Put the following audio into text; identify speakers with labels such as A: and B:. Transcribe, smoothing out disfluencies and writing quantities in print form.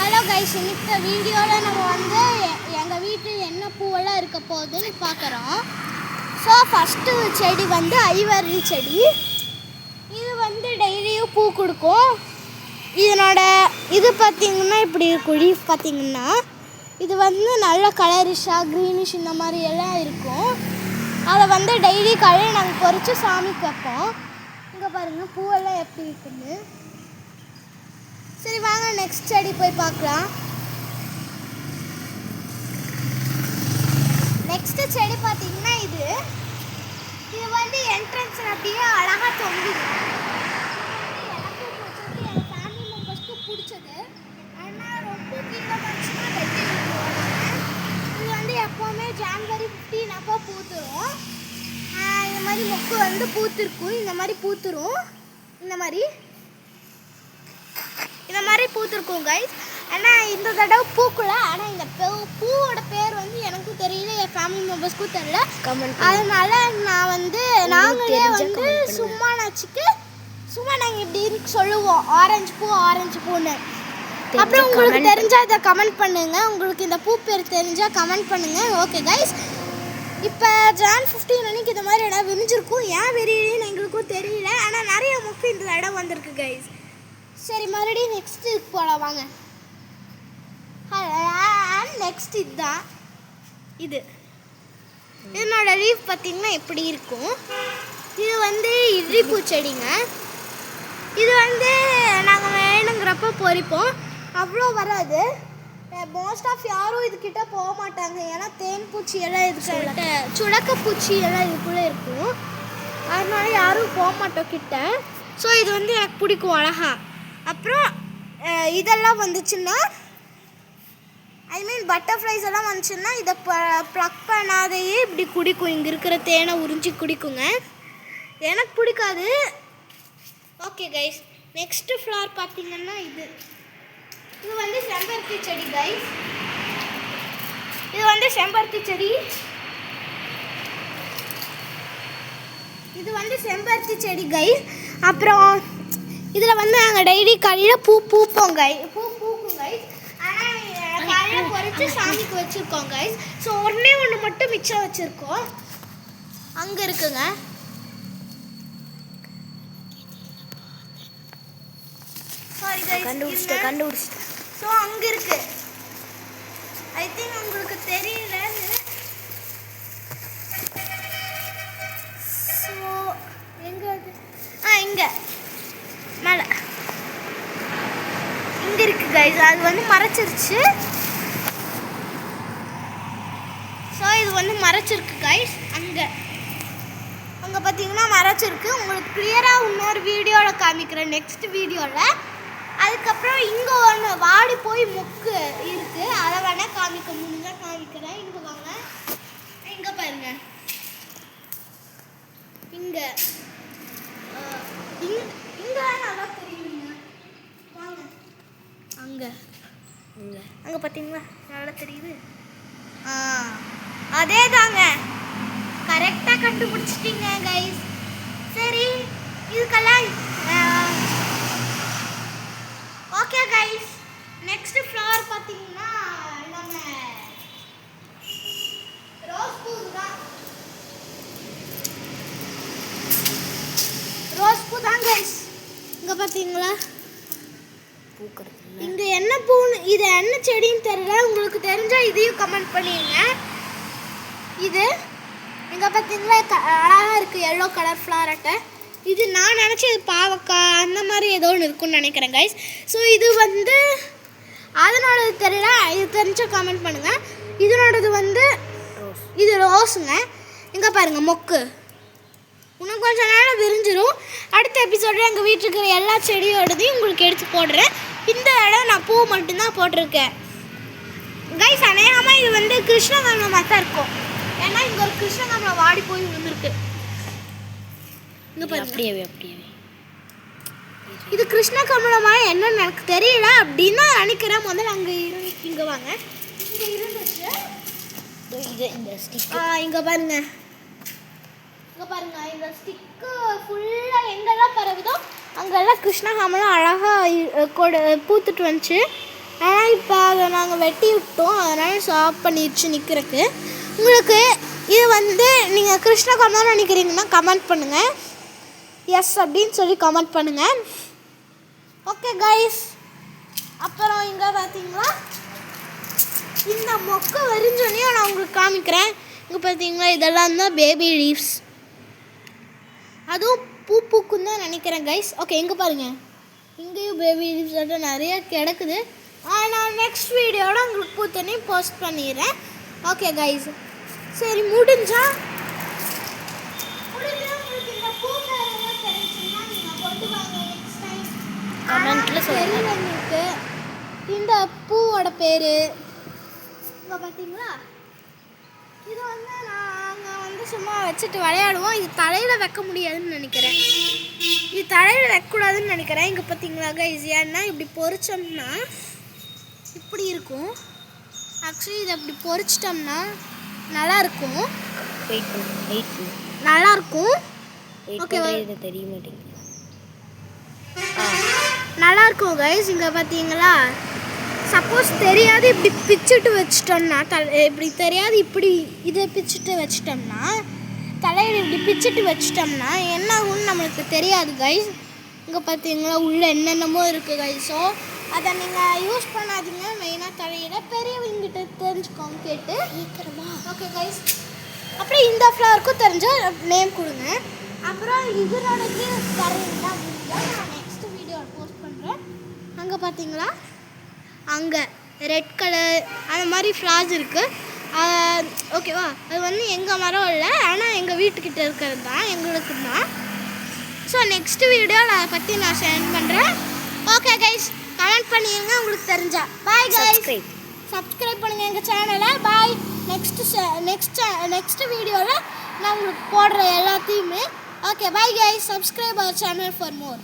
A: Hello guys, இந்த வீடியோவில் நம்ம வந்து எங்கள் வீட்டில் என்ன பூவெல்லாம் இருக்க போகுதுன்னு பார்க்குறோம். ஸோ ஃபஸ்ட்டு செடி வந்து ஐவரி செடி. இது வந்து டெய்லியும் பூ கொடுக்கும். இதனோட இது பார்த்திங்கன்னா இப்படி இருக்கும். லீஃப் பார்த்திங்கன்னா இது வந்து நல்ல கலரிஷாக க்ரீனிஷ் இந்த மாதிரி எல்லாம் இருக்கும். அதை வந்து டெய்லி காலையில் நாங்கள் பறித்து சாமிக்கு வைப்போம். இங்கே பாருங்கள் பூவெல்லாம் எப்படி இருக்குன்னு. சரி வாங்க நெக்ஸ்ட் செடி போய் பார்க்கலாம். நெக்ஸ்ட் செடி பார்த்தீங்கன்னா இது வந்து என்ட்ரன்ஸ் அப்படியே அழகாக தொங்குது. எனக்கும் பிடிச்சது, என் ஃபேமிலி மெம்பர்ஸ்க்கும் பிடிச்சது. ஆனால் ரொம்ப கீழே வந்துச்சுன்னா வெட்டி விடுவாங்க. இது வந்து எப்போவுமே ஜான்வரி 15 அப்போ பூத்துரும். இந்த மாதிரி மொக்கு வந்து பூத்துருக்கும். இந்த மாதிரி பூத்துரும். இந்த மாதிரி பூத்துருக்கும் கைஸ். ஆனால் இந்த தடவை பூக்குள்ள. ஆனால் இந்த பூவோட பேர் வந்து எனக்கும் தெரியல, என் ஃபேமிலி மெம்பர்ஸ்க்கும் தெரியல. அதனால நான் வந்து நாங்களே வந்து சும்மா நாங்கள் இப்படி சொல்லுவோம், ஆரஞ்சு பூன்னு. அப்புறம் உங்களுக்கு தெரிஞ்சால் இதை கமெண்ட் பண்ணுங்கள். உங்களுக்கு இந்த பூ பேர் தெரிஞ்சால் கமெண்ட் பண்ணுங்கள். ஓகே கைஸ், இப்போ Jan 15 அன்றைக்கி இந்த மாதிரி இடம் விரிஞ்சிருக்கும். ஏன் விரியுன்னு எங்களுக்கும் தெரியல. ஆனால் நிறைய மொக்கு இந்த இடம் வந்திருக்கு கைஸ். சரி மறுபடியும் நெக்ஸ்ட்டு போகலாம் வாங்க. நெக்ஸ்ட் இதுதான். இதனோட லீஃப் பார்த்திங்கன்னா எப்படி இருக்கும். இது வந்து இட்லிப்பூ செடிங்க. இது வந்து நாங்கள் வேணுங்கிறப்ப பொறிப்போம். அவ்வளோ வராது. மோஸ்ட் ஆஃப் யாரும் இதுக்கிட்ட போக மாட்டாங்க. ஏன்னா தேன் பூச்சி எல்லாம் இதுக்கிட்ட, சுடக்க பூச்சி எல்லாம் இதுக்குள்ளே இருக்கும். அதனால யாரும் போக மாட்டோம் கிட்ட. ஸோ இது வந்து எனக்கு பிடிக்கும் அழகா. அப்புறம் இதெல்லாம் வந்துச்சுன்னா, ஐ மீன் பட்டர்ஃப்ளைஸ் எல்லாம் வந்துச்சுன்னா இதை ப்ளக் பண்ணாதையே இப்படி குடிக்கும். இங்கே இருக்கிற தேனை உறிஞ்சி குடிக்குங்க. எனக்கு பிடிக்காது. ஓகே கைஸ், நெக்ஸ்ட்டு ஃப்ளவர் பார்த்திங்கன்னா இது வந்து செம்பருத்தி செடி கைஸ். இது வந்து செம்பருத்தி செடி. கைஸ். அப்புறம் இதில் வந்து நாங்கள் டெய்லி காலையில் பூக்கும் கைஸ். ஆனால் காலையில் பறித்து சாமிக்கு வச்சுருக்கோம் கைஸ். ஸோ ஒன்று மட்டும் மிச்சம் வச்சுருக்கோம். அங்கே இருக்குங்க. சாரி கைஸ், கண்டுபிடிச்சிட்டேன். ஸோ அங்கே இருக்கு. ஐ திங்க் உங்களுக்கு தெரியல. ஸோ எங்கே அது? இங்கே மேலே இங்கே இருக்கு கைஸ். அது வந்து மறைச்சிருச்சு. ஸோ இது வந்து மறைச்சிருக்கு கைஸ். அங்கே பார்த்தீங்கன்னா மறைச்சிருக்கு. உங்களுக்கு கிளியராக இன்னொரு வீடியோவில் காமிக்கிறேன், நெக்ஸ்ட் வீடியோவில். அதுக்கப்புறம் இங்கே ஒன்று வாடி போய் மொக்கு இருக்குது. அதை வேணால் காமிக்க முடிஞ்சால் காமிக்கிறேன். இங்கே வாங்க, இங்கே பாருங்க. இங்கே நல்லா தெரியுங்க. வாங்க, அங்கே பார்த்தீங்களா நல்லா தெரியுது. அதே தாங்க, கரெக்டாக கண்டுபிடிச்சிட்டிங்க கைஸ். சரி, இதுக்கெல்லாம் ஓகே கைஸ். நெக்ஸ்ட் ஃப்ளவர் பார்த்தீங்கன்னா நம்ம ரோஸ் பூ தான் கைஸ். இங்கே பார்த்தீங்களா இங்கே என்ன பூன்னு, இது என்ன செடின்னு தெரியல. உங்களுக்கு தெரிஞ்சால் இதையும் கமெண்ட் பண்ணிடுங்க. இது இங்கே பார்த்தீங்களா அழகாக இருக்குது, எல்லோ கலர் ஃப்ளவர்ட்ட. இது நான் நினச்சேன் இது பாவக்காய் அந்த மாதிரி ஏதோ ஒன்று இருக்குன்னு நினைக்கிறேன் கைஸ். ஸோ இது வந்து அதனோடது தெரியல, இது தெரிஞ்சால் கமெண்ட் பண்ணுங்கள். இதனோடது வந்து இது ரோஸுங்க. இங்கே பாருங்கள் மொக்கு. இன்னும் கொஞ்சம் நேரம் விரிஞ்சிடும். அடுத்த எபிசோடில் எங்கள் வீட்டுக்கு இருக்கிற எல்லா செடியோடதையும் உங்களுக்கு எடுத்து போடுறேன். இந்த இடம் நான் பூ மட்டும்தான் போட்டிருக்கேன் கைஸ். அநேகமாக இது வந்து கிருஷ்ணகமலமாக தான் இருக்கும். ஏன்னா இங்கே ஒரு கிருஷ்ணகமலம் வாடி போய் விழுந்துருக்கு. இங்கே பாருங்க, அப்படியே இது கிருஷ்ணகமலமாக என்னன்னு எனக்கு தெரியல அப்படின்னு தான் நினைக்கிறேன். முதல்ல இங்கே வாங்க. இங்கே இருந்துச்சு. இங்கே பாருங்க, இந்த ஸ்டிக்கு ஃபுல்லாக எங்கெல்லாம் பரவுதோ அங்கெல்லாம் கிருஷ்ணகாமலாம் அழகாக பூத்துட்டு வந்துச்சு. ஆனால் இப்போ அதை நாங்கள் வெட்டி விட்டோம், அதனால் ஸ்டாப் பண்ணிடுச்சு நிற்கிறதுக்கு. உங்களுக்கு இது வந்து நீங்கள் கிருஷ்ணகாந்த் தான் நினைக்கிறீங்கன்னா கமெண்ட் பண்ணுங்கள், எஸ் அப்படின்னு சொல்லி கமெண்ட் பண்ணுங்கள். ஓகே கைஸ், அப்புறம் இங்கே பார்த்தீங்களா இந்த மொக்கை வரிஞ்சோடனே நான் உங்களுக்கு காமிக்கிறேன். இங்கே பார்த்தீங்களா இதெல்லாம் தான் பேபி லீவ்ஸ், அதுவும் பூ பூக்குன்னு தான் நினைக்கிறேன் கைஸ். ஓகே இங்கே பாருங்கள், இங்கேயும் பேபி லீவ்ஸ் நிறைய கிடக்குது. நான் நெக்ஸ்ட் வீடியோவில் உங்களுக்கு பூத்தனே போஸ்ட் பண்ணிடுறேன். ஓகே கைஸ், சரி முடிஞ்சா உங்களுக்கு இந்த பூ தெரிஞ்சுன்னா நீங்கள் கொண்டு வாங்க நெக்ஸ்ட் டைம் கமெண்ட்டில் சொல்லுங்கள். உங்களுக்கு இந்த பூவோட பேர் இங்கே பார்த்தீங்களா, இது வந்து நாங்கள் வந்து சும்மா வச்சுட்டு விளையாடுவோம். இது தலையில் வைக்க முடியாதுன்னு நினைக்கிறேன், இது தலையில் வைக்கக்கூடாதுன்னு நினைக்கிறேன். இங்கே பார்த்தீங்களா கைஸ், ஏன்னா இப்படி பொரிச்சோம்னா இப்படி இருக்கும். ஆக்சுவலி இதை அப்படி பொரிச்சிட்டோம்னா நல்லாயிருக்கும், நல்லாயிருக்கும். ஓகேவா,
B: தெரிய மாட்டேங்குது,
A: நல்லாயிருக்கும் கைஸ். இங்கே பார்த்தீங்களா, சப்போஸ் தெரியாது இப்படி பிச்சுட்டு வச்சிட்டோம்னா இப்படி தெரியாது இப்படி இதை பிச்சுட்டு வச்சிட்டோம்னா தலையில் இப்படி பிச்சுட்டு வச்சிட்டோம்னா என்ன ஆகும்னு நம்மளுக்கு தெரியாது கைஸ். இங்கே பார்த்தீங்களா உள்ளே என்னென்னமோ இருக்குது கைஸ். ஸோ அதை நீங்கள் யூஸ் பண்ணாதீங்க, மெயினாக தலையில் பெரியவங்கிட்ட தெரிஞ்சுக்கோங்க கேட்டு ஈக்கிறமா. ஓகே கைஸ், அப்புறம் இந்த ஃப்ளவருக்கும் தெரிஞ்ச நேம் கொடுங்க. அப்புறம் இதனோடக்கு தரீங்களா வீடியோ நான் நெக்ஸ்ட் வீடியோவில் போஸ்ட் பண்ணுறேன். அங்கே பார்த்தீங்களா அங்கே ரெட் கலர் அந்த மாதிரி ஃப்ளார்ஸ் இருக்குது. ஓகேவா, அது வந்து எங்கள் மரம் இல்லை, ஆனால் எங்கள் வீட்டுக்கிட்ட இருக்கிறது தான், எங்களுக்கு தான். ஸோ நெக்ஸ்ட் வீடியோவில் அதை பற்றி நான் ஷேர் பண்ணுறேன். ஓகே கைஸ், கமெண்ட் பண்ணிடுங்க உங்களுக்கு தெரிஞ்சா. பாய் கைஸ், சப்ஸ்கிரைப் பண்ணுங்கள் எங்கள் சேனலை. பாய். நெக்ஸ்ட் வீடியோவில் நான் உங்களுக்கு போடுற எல்லாத்தையுமே. Okay bye guys, subscribe our channel for more.